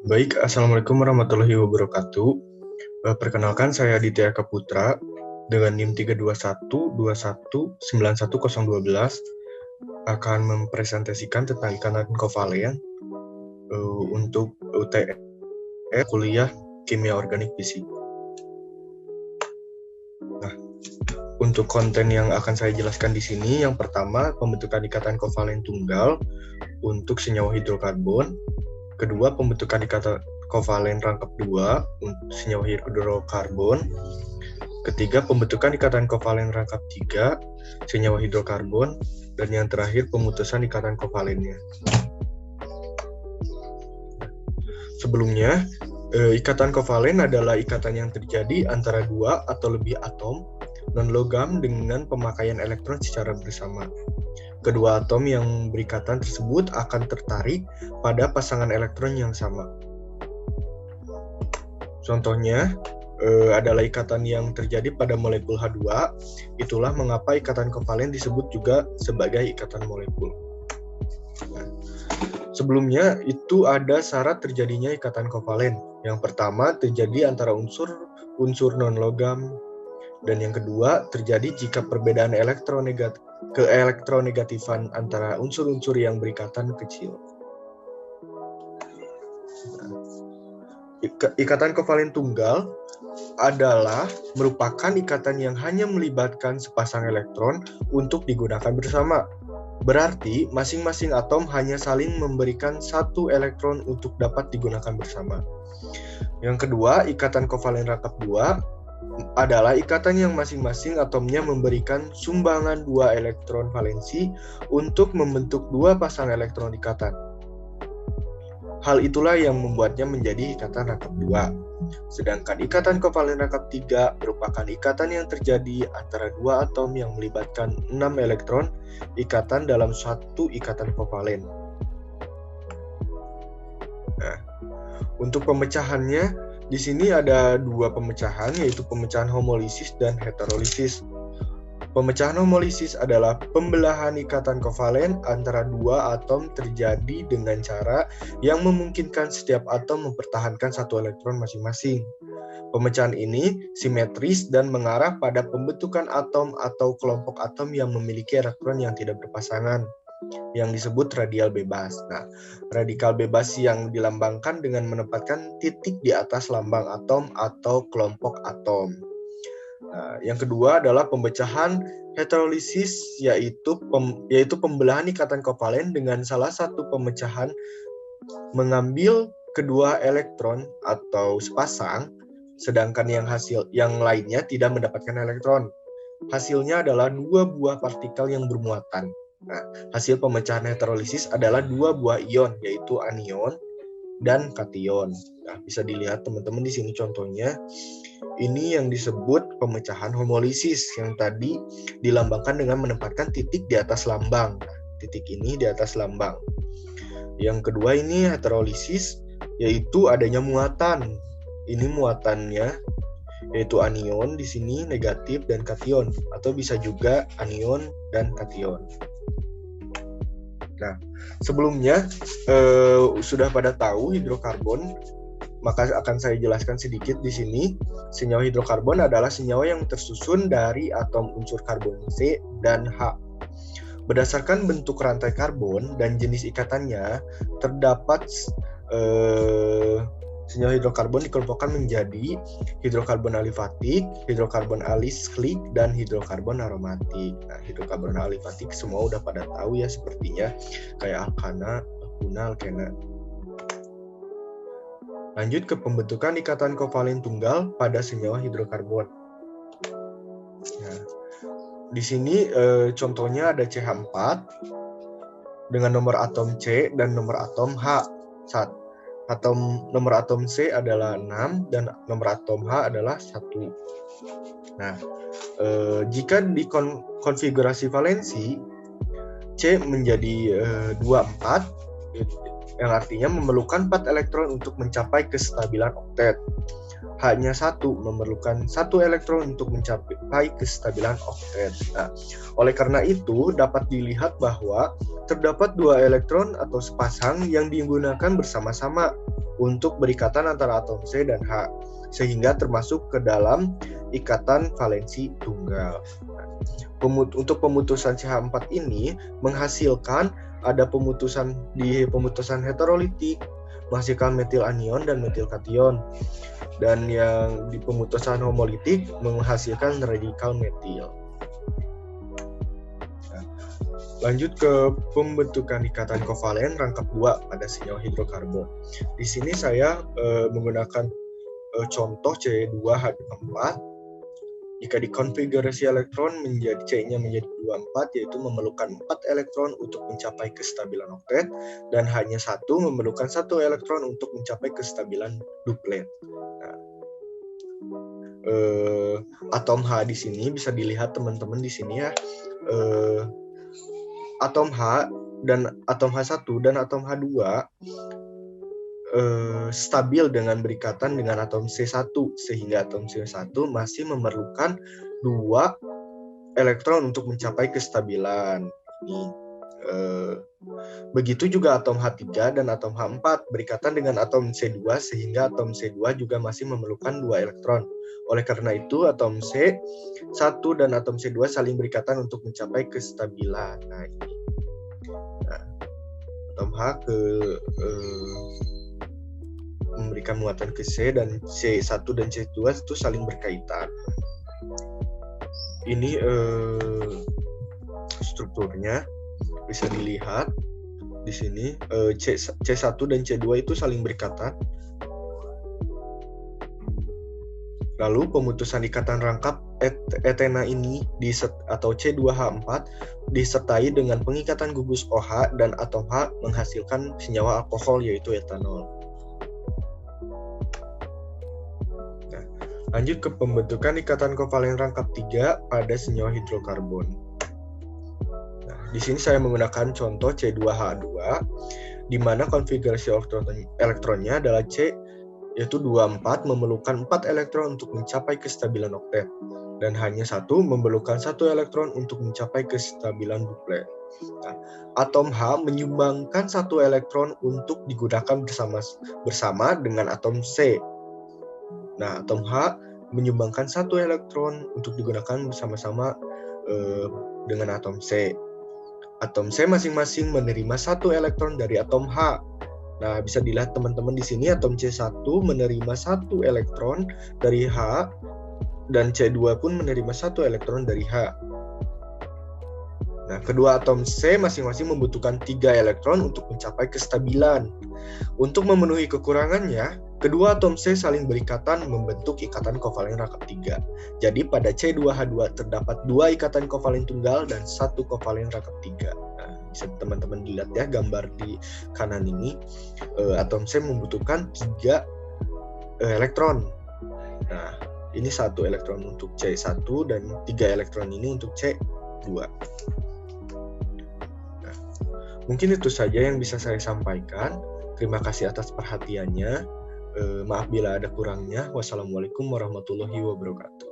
Baik, Assalamualaikum warahmatullahi wabarakatuh. Perkenalkan, saya Aditya Kaputra dengan NIM 32121910112 akan mempresentasikan tentang ikatan kovalen untuk UTS kuliah Kimia Organik Fisik. Nah, untuk konten yang akan saya jelaskan di sini, yang pertama pembentukan ikatan kovalen tunggal untuk senyawa hidrokarbon. Kedua, pembentukan ikatan kovalen rangkap 2 untuk senyawa hidrokarbon. Ketiga, pembentukan ikatan kovalen rangkap 3 senyawa hidrokarbon. Dan yang terakhir, pemutusan ikatan kovalennya. Sebelumnya, ikatan kovalen adalah ikatan yang terjadi antara dua atau lebih atom non-logam dengan pemakaian elektron secara bersama. Kedua atom yang berikatan tersebut akan tertarik pada pasangan elektron yang sama. Contohnya adalah ikatan yang terjadi pada molekul H2. Itulah mengapa ikatan kovalen disebut juga sebagai ikatan molekul. Nah, sebelumnya itu ada syarat terjadinya ikatan kovalen. Yang pertama terjadi antara unsur non-logam, dan yang kedua terjadi jika perbedaan keelektronegatifan antara unsur-unsur yang berikatan kecil. Ikatan kovalen tunggal adalah merupakan ikatan yang hanya melibatkan sepasang elektron untuk digunakan bersama. Berarti masing-masing atom hanya saling memberikan satu elektron untuk dapat digunakan bersama. Yang kedua, ikatan kovalen rangkap 2 adalah ikatan yang masing-masing atomnya memberikan sumbangan 2 elektron valensi untuk membentuk 2 pasang elektron ikatan. Hal itulah yang membuatnya menjadi ikatan rangkap 2. Sedangkan ikatan kovalen rangkap 3 merupakan ikatan yang terjadi antara 2 atom yang melibatkan 6 elektron ikatan dalam suatu ikatan kovalen. Nah, untuk pemecahannya, di sini ada 2 pemecahan, yaitu pemecahan homolisis dan heterolisis. Pemecahan homolisis adalah pembelahan ikatan kovalen antara 2 atom terjadi dengan cara yang memungkinkan setiap atom mempertahankan 1 elektron masing-masing. Pemecahan ini simetris dan mengarah pada pembentukan atom atau kelompok atom yang memiliki elektron yang tidak berpasangan, yang disebut radial bebas. Nah, radikal bebas yang dilambangkan dengan menempatkan titik di atas lambang atom atau kelompok atom. Nah, yang kedua adalah pemecahan heterolisis, yaitu pembelahan ikatan kovalen dengan salah satu pemecahan mengambil kedua elektron atau sepasang, sedangkan yang lainnya tidak mendapatkan elektron. Hasilnya adalah 2 buah partikel yang bermuatan. Nah, hasil pemecahan heterolisis adalah 2 buah ion, yaitu anion dan kation. Nah, bisa dilihat teman-teman di sini contohnya. Ini yang disebut pemecahan homolisis yang tadi dilambangkan dengan menempatkan titik di atas lambang. Nah, titik ini di atas lambang. Yang kedua ini heterolisis, yaitu adanya muatan. Ini muatannya yaitu anion di sini negatif dan kation, atau bisa juga anion dan kation. Nah, sebelumnya sudah pada tahu hidrokarbon, maka akan saya jelaskan sedikit di sini. Senyawa hidrokarbon adalah senyawa yang tersusun dari atom unsur karbon C dan H. Berdasarkan bentuk rantai karbon dan jenis ikatannya, terdapat senyawa hidrokarbon dikelompokkan menjadi hidrokarbon alifatik, hidrokarbon alisklik, dan hidrokarbon aromatik. Nah, hidrokarbon alifatik semua udah pada tahu ya sepertinya, kayak alkana, alkuna, alkena. Lanjut ke pembentukan ikatan kovalen tunggal pada senyawa hidrokarbon. Nah, di sini contohnya ada CH4 dengan nomor atom C dan nomor atom H. Nomor atom C adalah 6 dan nomor atom H adalah 1. Nah, jika dikonfigurasi valensi, C menjadi 24, yang artinya memerlukan 4 elektron untuk mencapai kestabilan oktet. hanya satu memerlukan satu elektron untuk mencapai kestabilan oktet. Nah, oleh karena itu dapat dilihat bahwa terdapat dua elektron atau sepasang yang digunakan bersama-sama untuk berikatan antara atom C dan H, sehingga termasuk ke dalam ikatan valensi tunggal. Untuk pemutusan CH4 ini menghasilkan ada pemutusan heterolitik, menghasilkan metil anion dan metil kation, dan yang di pemutusan homolitik menghasilkan radikal metil. Lanjut ke pembentukan ikatan kovalen rangkap 2 pada senyawa hidrokarbon. Di sini saya menggunakan contoh C2H4. Jika dikonfigurasi elektron menjadi C-nya menjadi 24, yaitu memerlukan 4 elektron untuk mencapai kestabilan oktet, dan hanya satu memerlukan 1 elektron untuk mencapai kestabilan duplet. Nah, atom H di sini bisa dilihat teman-teman di sini ya. Atom H dan atom H1 dan atom H2 stabil dengan berikatan dengan atom C1, sehingga atom C1 masih memerlukan 2 elektron untuk mencapai kestabilan. Begitu juga atom H3 dan atom H4 berikatan dengan atom C2, sehingga atom C2 juga masih memerlukan 2 elektron. Oleh karena itu atom C1 dan atom C2 saling berikatan untuk mencapai kestabilan. Nah, ini. Nah, atom H memberikan muatan ke C, dan C1 dan C2 itu saling berkaitan. Ini strukturnya bisa dilihat di sini. C1 dan C2 itu saling berikatan. Lalu pemutusan ikatan rangkap etena ini atau C2H4 disertai dengan pengikatan gugus OH, dan atom H menghasilkan senyawa alkohol yaitu etanol. Lanjut ke pembentukan ikatan kovalen rangkap 3 pada senyawa hidrokarbon. Nah, di sini saya menggunakan contoh C2H2, di mana konfigurasi elektronnya adalah C, yaitu 24 memerlukan 4 elektron untuk mencapai kestabilan oktet, dan hanya satu memerlukan 1 elektron untuk mencapai kestabilan duplet. Nah, atom H menyumbangkan 1 elektron untuk digunakan bersama dengan atom C. Nah, atom H menyumbangkan 1 elektron untuk digunakan bersama-sama dengan atom C. Atom C masing-masing menerima 1 elektron dari atom H. Nah, bisa dilihat teman-teman di sini atom C1 menerima 1 elektron dari H, dan C2 pun menerima 1 elektron dari H. Nah, kedua atom C masing-masing membutuhkan 3 elektron untuk mencapai kestabilan. Untuk memenuhi kekurangannya, kedua atom C saling berikatan membentuk ikatan kovalen rangkap 3. Jadi pada C2H2 terdapat 2 ikatan kovalen tunggal dan 1 kovalen rangkap 3. Nah, bisa teman-teman dilihat ya gambar di kanan ini. Atom C membutuhkan 3 elektron. Nah, ini 1 elektron untuk C1 dan 3 elektron ini untuk C2. Mungkin itu saja yang bisa saya sampaikan. Terima kasih atas perhatiannya. Maaf bila ada kurangnya. Wassalamualaikum warahmatullahi wabarakatuh.